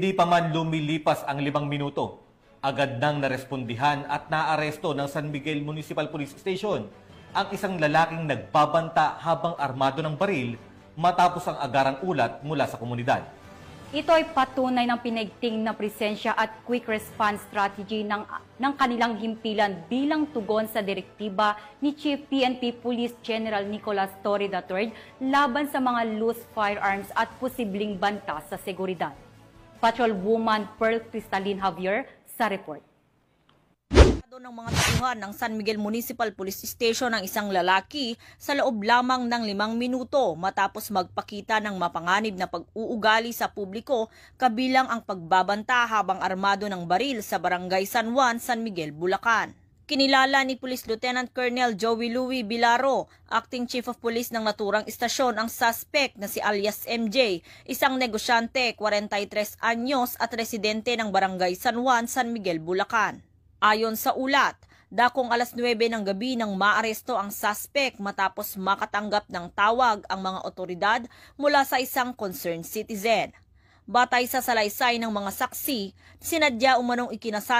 Hindi pa man lumilipas ang 5 minuto, agad nang narespondihan at naaresto ng San Miguel Municipal Police Station ang isang lalaking nagbabanta habang armado ng baril matapos ang agarang ulat mula sa komunidad. Ito ay patunay ng pinaigting na presensya at quick response strategy ng kanilang himpilan bilang tugon sa direktiba ni Chief PNP Police General Nicolas Torre III laban sa mga loose firearms at posibleng banta sa seguridad. Patrolwoman Pearl Cristalin Javier sa report. Ng mga tauhan ng San Miguel Municipal Police Station ang isang lalaki sa loob lamang ng 5 minuto matapos magpakita ng mapanganib na pag-uugali sa publiko kabilang ang pagbabanta habang armado ng baril sa Barangay San Juan, San Miguel, Bulacan. Kinilala ni Police Lieutenant Colonel Joey Louie Bilaro, Acting Chief of Police ng naturang istasyon, ang suspect na si alias MJ, isang negosyante, 43 anyos at residente ng Barangay San Juan, San Miguel, Bulacan. Ayon sa ulat, dakong alas 9 ng gabi nang maaresto ang suspect matapos makatanggap ng tawag ang mga otoridad mula sa isang concerned citizen. Batay sa salaysay ng mga saksi, sinadya umanong ikinasal